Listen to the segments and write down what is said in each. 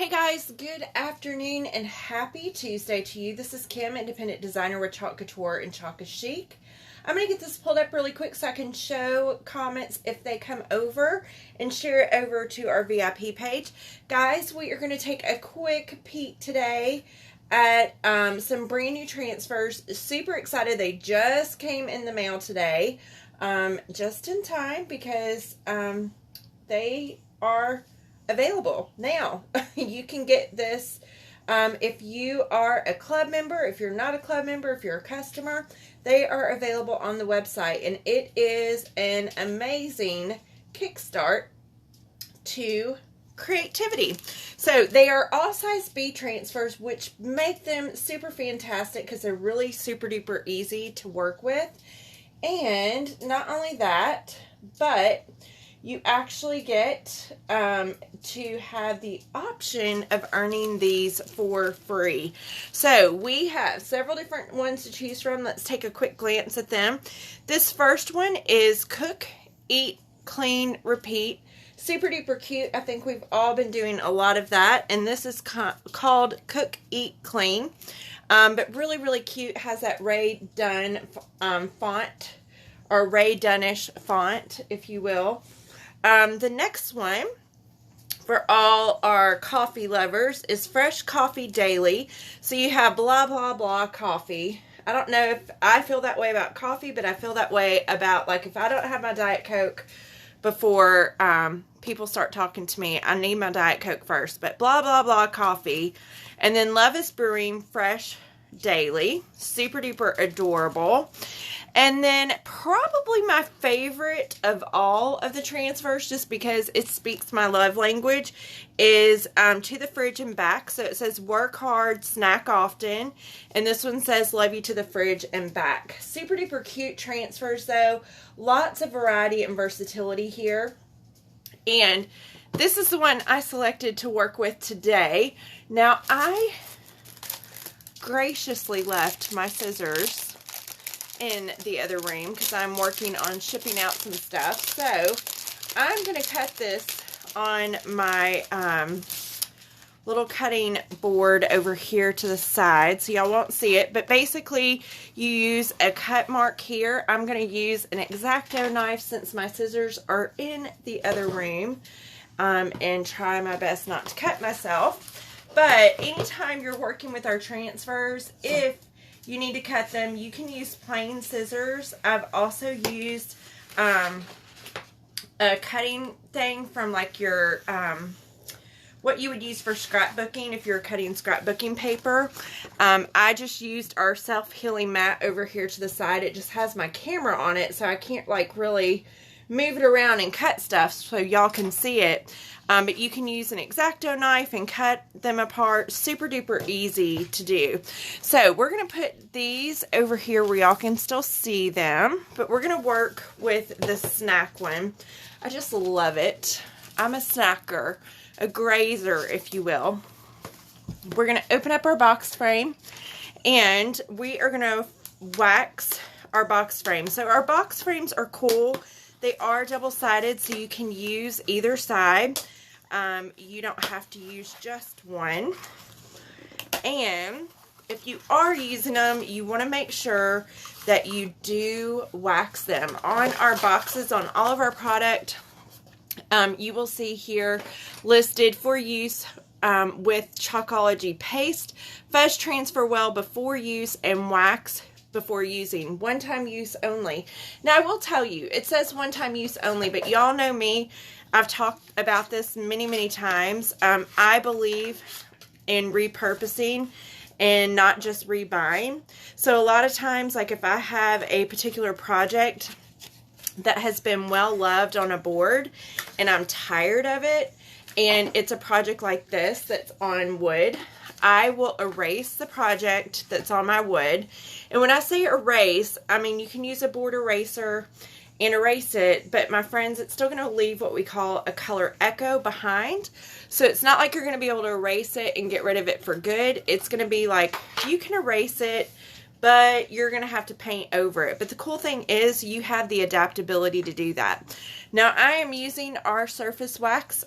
Hey guys, good afternoon and happy Tuesday to you. This is Kim, independent designer with Couture and Chic. I'm going to get this pulled up really quick so I can show comments if they come over and share it over to our VIP page. Guys, we are going to take a quick peek today at some brand new transfers. Super excited. They just came in the mail today, just in time because they are available now. You can get this if you are a club member, if you're not a club member, if you're a customer, they are available on the website, and it is an amazing kickstart to creativity. So they are all size B transfers, which make them super fantastic because they're really super duper easy to work with. And not only that, but you actually get to have the option of earning these for free. So we have several different ones to choose from. Let's take a quick glance at them. This first one is Cook, Eat, Clean, Repeat. Super duper cute. I think we've all been doing a lot of that. And this is called Cook, Eat, Clean. But really, really cute. Has that Rae Dunn font, or Rae Dunnish font, if you will. The next one for all our coffee lovers is Fresh Coffee Daily. So you have blah, blah, blah coffee. I don't know if I feel that way about coffee, but I feel that way about, like, if I don't have my Diet Coke before people start talking to me, I need my Diet Coke first. But blah, blah, blah coffee. And then Love is Brewing Fresh Daily. Super duper adorable. And then probably my favorite of all of the transfers, just because it speaks my love language, is To the Fridge and Back. So it says work hard, snack often. And this one says love you to the fridge and back. Super duper cute transfers though. Lots of variety and versatility here. And this is the one I selected to work with today. Now I graciously left my scissors in the other room because I'm working on shipping out some stuff. So I'm going to cut this on my little cutting board over here to the side, so y'all won't see it. But basically you use a cut mark here. I'm going to use an X-Acto knife since my scissors are in the other room, and try my best not to cut myself. But anytime you're working with our transfers, if you need to cut them, you can use plain scissors. I've also used a cutting thing from like your what you would use for scrapbooking if you're cutting scrapbooking paper. I just used our self-healing mat over here to the side. It just has my camera on it, so I can't like really move it around and cut stuff so y'all can see it. But you can use an X-Acto knife and cut them apart. Super duper easy to do. So we're going to put these over here where y'all can still see them. But we're going to work with the snack one. I just love it. I'm a snacker, a grazer, if you will. We're going to open up our box frame, and we are going to wax our box frame. So our box frames are cool. They are double-sided, so you can use either side. You don't have to use just one. And if you are using them, you want to make sure that you do wax them. On our boxes, on all of our product, you will see here listed for use with Chalkology paste, fuzz transfer well before use, and wax before using. One-time use only. Now I will tell you, it says one-time use only, but y'all know me. I've talked about this many, many times. I believe in repurposing and not just rebuying. So a lot of times, like if I have a particular project that has been well loved on a board and I'm tired of it, and it's a project like this that's on wood, I will erase the project that's on my wood. And when I say erase, I mean you can use a board eraser and erase it, but my friends, it's still going to leave what we call a color echo behind. So it's not like you're going to be able to erase it and get rid of it for good. It's going to be like, you can erase it, but you're going to have to paint over it. But the cool thing is you have the adaptability to do that. Now I am using our surface wax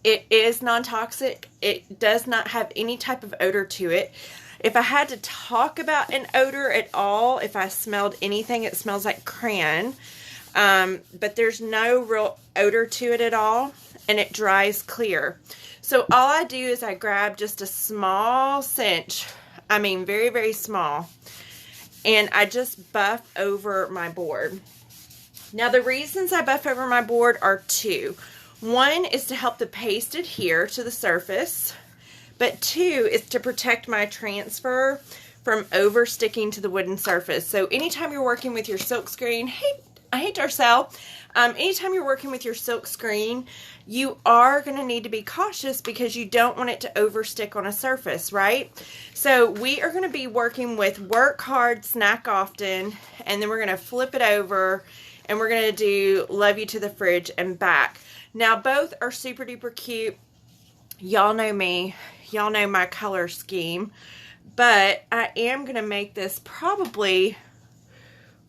It is non-toxic. It does not have any type of odor to it. If I had to talk about an odor at all, if I smelled anything, it smells like crayon. But there's no real odor to it at all, and it dries clear. So all I do is I grab just a small cinch, I mean very, very small, and I just buff over my board. Now the reasons I buff over my board are two. One is to help the paste adhere to the surface, but two is to protect my transfer from over sticking to the wooden surface. So anytime you're working with your silk screen, I hate Darcel. Anytime you're working with your silk screen, you are going to need to be cautious because you don't want it to overstick on a surface, right? So we are going to be working with work hard, snack often, and then we're going to flip it over and we're going to do love you to the fridge and back. Now both are super duper cute. Y'all know me. Y'all know my color scheme. But I am going to make this probably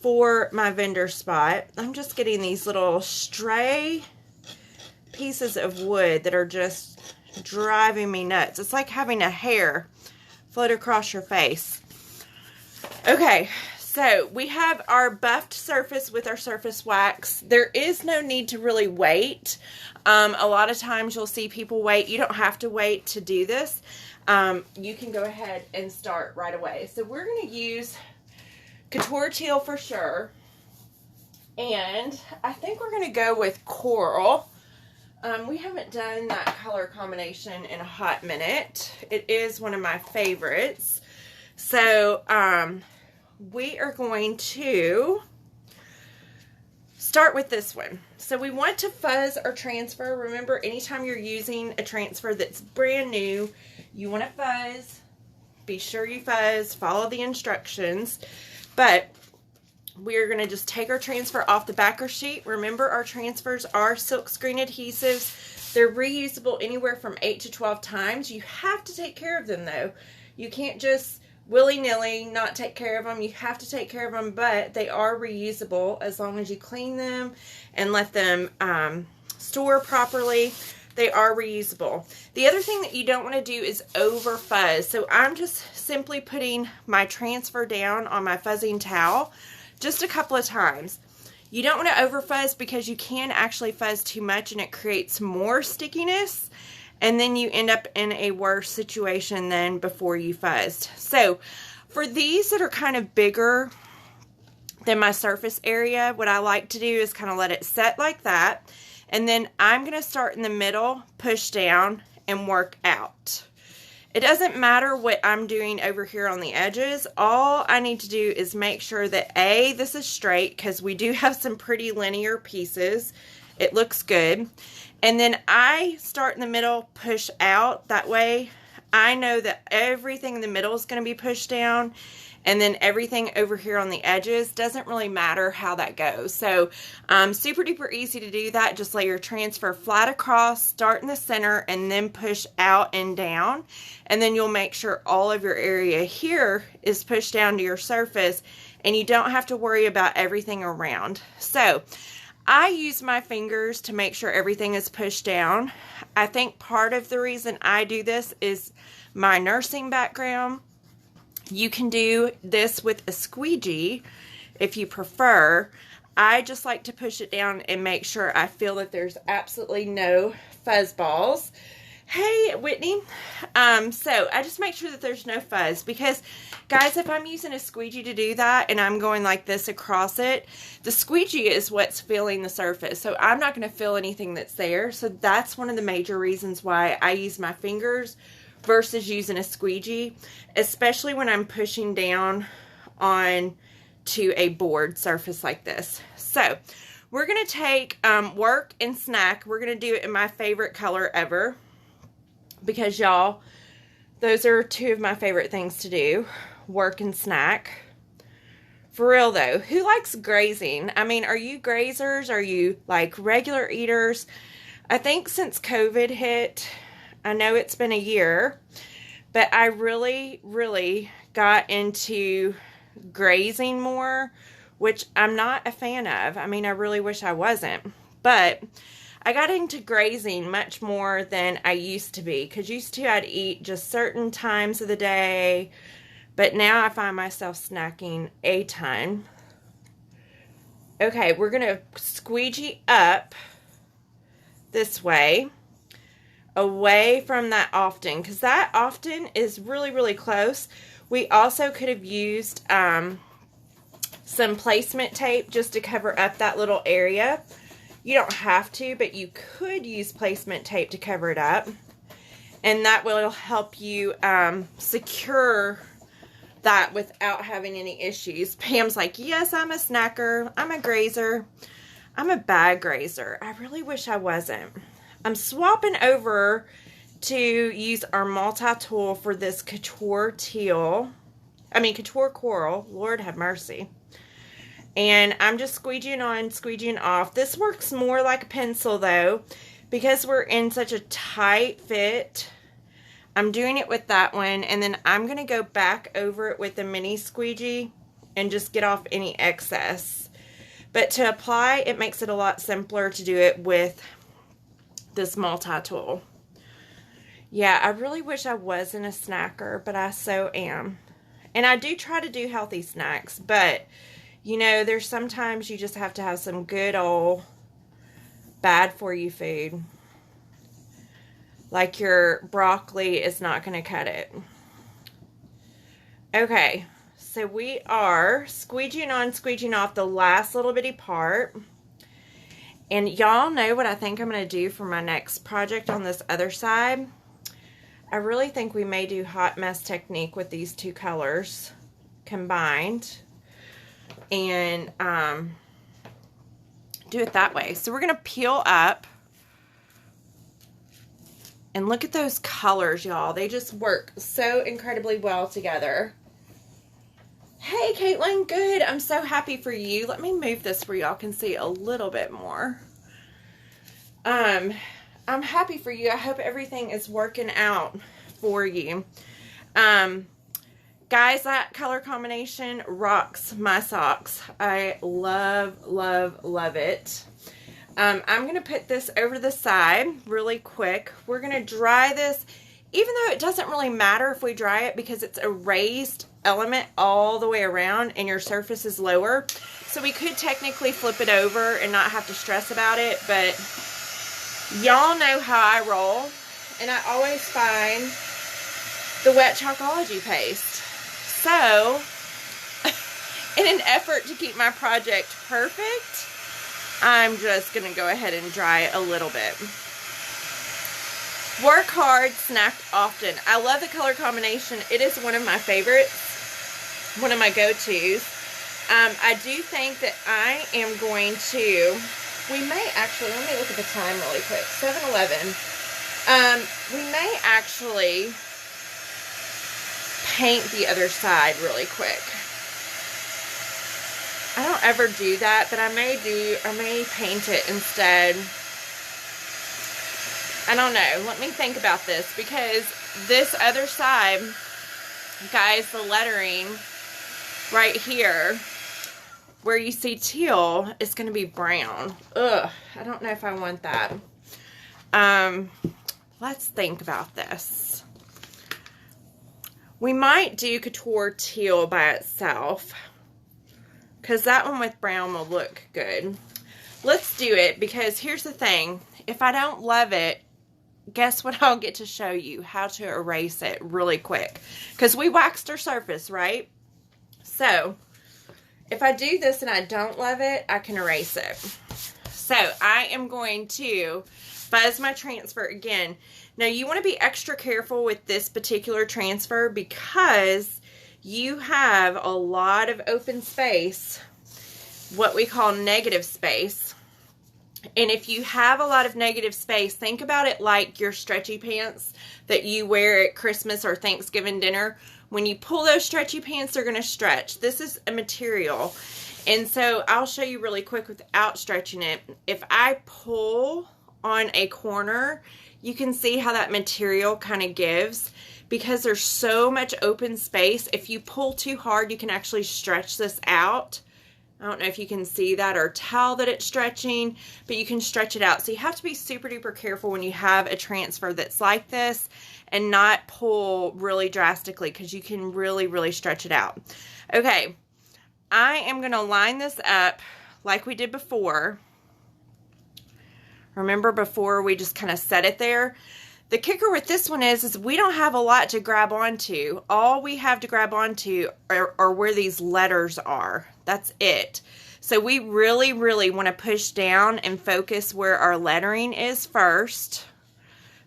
for my vendor spot. I'm just getting these little stray pieces of wood that are just driving me nuts. It's like having a hair float across your face. Okay, so we have our buffed surface with our surface wax. There is no need to really wait. A lot of times you'll see people wait. You don't have to wait to do this. You can go ahead and start right away. So we're going to use Couture Teal for sure. And I think we're going to go with Coral. We haven't done that color combination in a hot minute. It is one of my favorites. So, we are going to start with this one. So we want to fuzz our transfer. Remember, anytime you're using a transfer that's brand new, you want to fuzz. Be sure you fuzz. Follow the instructions. But we're going to just take our transfer off the backer sheet. Remember, our transfers are silkscreen adhesives. They're reusable anywhere from 8 to 12 times. You have to take care of them, though. You can't just willy-nilly not take care of them. You have to take care of them, but they are reusable as long as you clean them and let them store properly. They are reusable. The other thing that you don't want to do is over fuzz. So I'm just simply putting my transfer down on my fuzzing towel just a couple of times. You don't want to over fuzz because you can actually fuzz too much and it creates more stickiness. And then you end up in a worse situation than before you fuzzed. So for these that are kind of bigger than my surface area, what I like to do is kind of let it set like that. And then I'm going to start in the middle, push down, and work out. It doesn't matter what I'm doing over here on the edges. All I need to do is make sure that A, this is straight, because we do have some pretty linear pieces. It looks good. And then I start in the middle, push out. That way I know that everything in the middle is going to be pushed down. And then everything over here on the edges, doesn't really matter how that goes. So super duper easy to do that. Just lay your transfer flat across, start in the center, and then push out and down. And then you'll make sure all of your area here is pushed down to your surface. And you don't have to worry about everything around. So I use my fingers to make sure everything is pushed down. I think part of the reason I do this is my nursing background. You can do this with a squeegee if you prefer. I just like to push it down and make sure I feel that there's absolutely no fuzz balls. Hey, Whitney. So I just make sure that there's no fuzz because, guys, if I'm using a squeegee to do that and I'm going like this across it, the squeegee is what's filling the surface. So I'm not going to feel anything that's there. So that's one of the major reasons why I use my fingers versus using a squeegee, especially when I'm pushing down on to a board surface like this. So we're going to take work and snack. We're going to do it in my favorite color ever because, y'all, those are two of my favorite things to do, work and snack. For real, though, who likes grazing? I mean, are you grazers? Are you like regular eaters? I think since COVID hit, I know it's been a year, but I really, really got into grazing more, which I'm not a fan of. I mean, I really wish I wasn't, but I got into grazing much more than I used to be, because used to I'd eat just certain times of the day, but now I find myself snacking a ton. Okay, we're going to squeegee up this way, away from that often, because that often is really, really close. We also could have used some placement tape just to cover up that little area. You don't have to, but you could use placement tape to cover it up. And that will help you secure that without having any issues. Pam's like, yes, I'm a snacker. I'm a grazer. I'm a bad grazer. I really wish I wasn't. I'm swapping over to use our multi-tool for this Couture Couture Coral. Lord have mercy. And I'm just squeegeeing on, squeegeeing off. This works more like a pencil though, because we're in such a tight fit. I'm doing it with that one, and then I'm going to go back over it with a mini squeegee and just get off any excess. But to apply, it makes it a lot simpler to do it with this multi-tool. Yeah, I really wish I wasn't a snacker, but I so am. And I do try to do healthy snacks, but you know, there's sometimes you just have to have some good old bad for you food. Like your broccoli is not going to cut it. Okay, so we are squeegeeing on, squeegeeing off the last little bitty part. And y'all know what I think I'm going to do for my next project on this other side. I really think we may do hot mess technique with these two colors combined. And do it that way. So we're going to peel up. And look at those colors, y'all. They just work so incredibly well together. Hey, Caitlin. Good. I'm so happy for you. Let me move this where y'all can see a little bit more. I'm happy for you. I hope everything is working out for you. Guys, that color combination rocks my socks. I love, love, love it. I'm going to put this over to the side really quick. We're going to dry this, even though it doesn't really matter if we dry it because it's a raised element all the way around and your surface is lower. So we could technically flip it over and not have to stress about it, but y'all know how I roll. And I always find the wet Chalkology paste. So, in an effort to keep my project perfect, I'm just going to go ahead and dry it a little bit. Work hard, snack often. I love the color combination. It is one of my favorites, one of my go-tos. I do think that I am going to, we may actually, let me look at the time really quick, 7:11. We may actually paint the other side really quick. I don't ever do that, but I may paint it instead. I don't know. Let me think about this, because this other side, guys, the lettering right here where you see teal is going to be brown. Ugh, I don't know if I want that. Let's think about this. We might do Couture teal by itself, because that one with brown will look good. Let's do it, because here's the thing. If I don't love it, guess what I'll get to show you? How to erase it really quick. Because we waxed our surface, right? So, if I do this and I don't love it, I can erase it. So, I am going to fuzz my transfer again. Now, you want to be extra careful with this particular transfer, because you have a lot of open space, what we call negative space. And if you have a lot of negative space, think about it like your stretchy pants that you wear at Christmas or Thanksgiving dinner. When you pull those stretchy pants, they're going to stretch. This is a material. And so I'll show you really quick without stretching it. If I pull on a corner, you can see how that material kind of gives, because there's so much open space. If you pull too hard, you can actually stretch this out I don't know if you can see that or tell that it's stretching, but you can stretch it out. So you have to be super duper careful when you have a transfer that's like this and not pull really drastically, because you can really, really stretch it out. Okay, I am going to line this up like we did before. Remember before we just kind of set it there? The kicker with this one is we don't have a lot to grab onto. All we have to grab onto are where these letters are. That's it. So we really, really want to push down and focus where our lettering is first.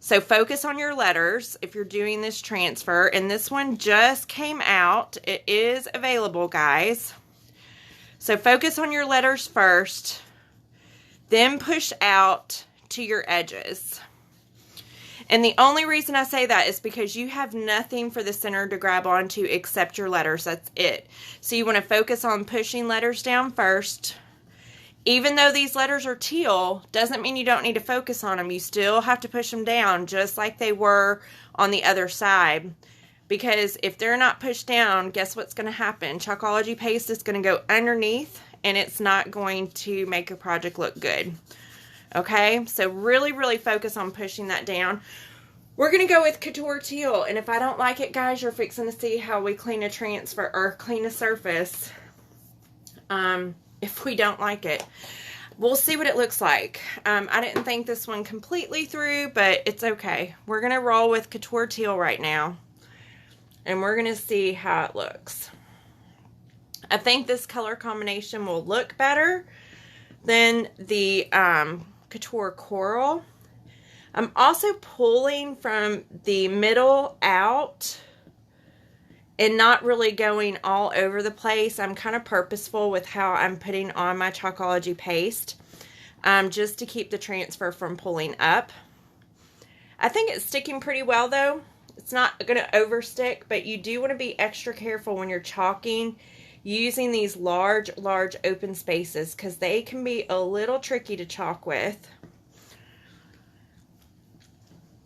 So focus on your letters if you're doing this transfer. And this one just came out. It is available, guys. So focus on your letters first. Then push out to your edges. And the only reason I say that is because you have nothing for the center to grab onto except your letters. That's it. So you want to focus on pushing letters down first. Even though these letters are teal, doesn't mean you don't need to focus on them. You still have to push them down just like they were on the other side. Because if they're not pushed down, guess what's going to happen? Chalkology paste is going to go underneath and it's not going to make your project look good. Okay, so really, really focus on pushing that down. We're going to go with Couture Teal, and if I don't like it, guys, you're fixing to see how we clean a transfer or clean a surface. If we don't like it, we'll see what it looks like. I didn't think this one completely through, but it's okay. We're going to roll with Couture Teal right now, and we're going to see how it looks. I think this color combination will look better than the Couture Coral. I'm also pulling from the middle out and not really going all over the place. I'm kind of purposeful with how I'm putting on my Chalkology paste, just to keep the transfer from pulling up. I think it's sticking pretty well though. It's not going to overstick, but you do want to be extra careful when you're chalking using these large open spaces, because they can be a little tricky to chalk with.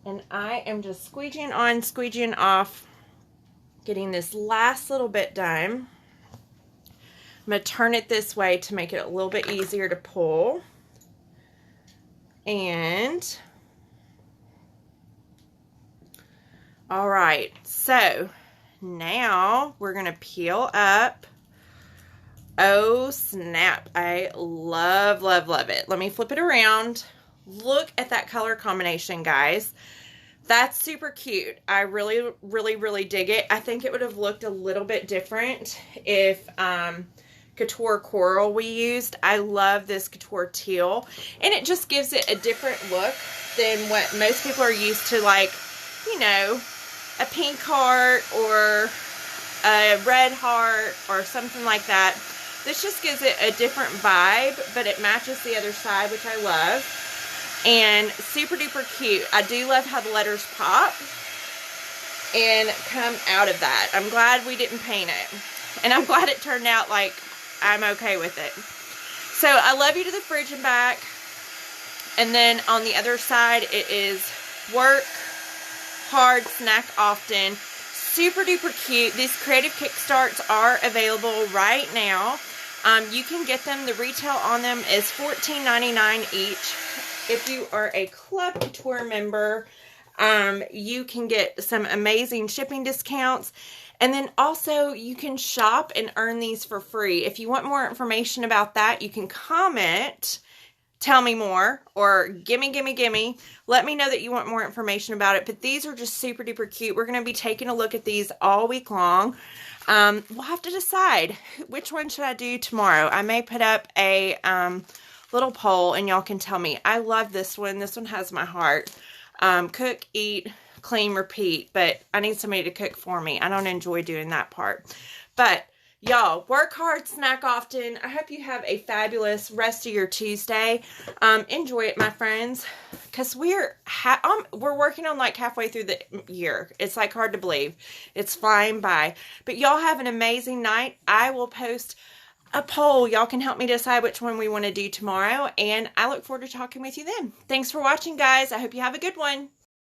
And I am just squeegeeing on, squeegeeing off, getting this last little bit done. I'm going to turn it this way to make it a little bit easier to pull. And, all right, so now we're going to peel up. Oh, snap. I love, love, love it. Let me flip it around. Look at that color combination, guys. That's super cute. I really, really, really dig it. I think it would have looked a little bit different if Couture Coral we used. I love this Couture Teal. And it just gives it a different look than what most people are used to, like, you know, a pink heart or a red heart or something like that. This just gives it a different vibe, but it matches the other side, which I love. And super duper cute. I do love how the letters pop and come out of that. I'm glad we didn't paint it. And I'm glad it turned out like I'm okay with it. So I love you to the fridge and back. And then on the other side, it is work hard, snack often. Super duper cute. These creative Kickstarts are available right now. You can get them. The retail on them is $14.99 each. If you are a Club Couture member, you can get some amazing shipping discounts. And then also you can shop and earn these for free. If you want more information about that, you can comment, tell me more, or gimme. Let me know that you want more information about it. But these are just super duper cute. We're going to be taking a look at these all week long. We'll have to decide which one should I do tomorrow. I may put up a little poll and y'all can tell me. I love this one. This one has my heart. Cook, eat, clean, repeat. But I need somebody to cook for me. I don't enjoy doing that part. But y'all, work hard, snack often. I hope you have a fabulous rest of your Tuesday. Enjoy it, my friends, because we're working on like halfway through the year. It's like hard to believe. It's flying by. But y'all have an amazing night. I will post a poll. Y'all can help me decide which one we want to do tomorrow, and I look forward to talking with you then. Thanks for watching, guys. I hope you have a good one.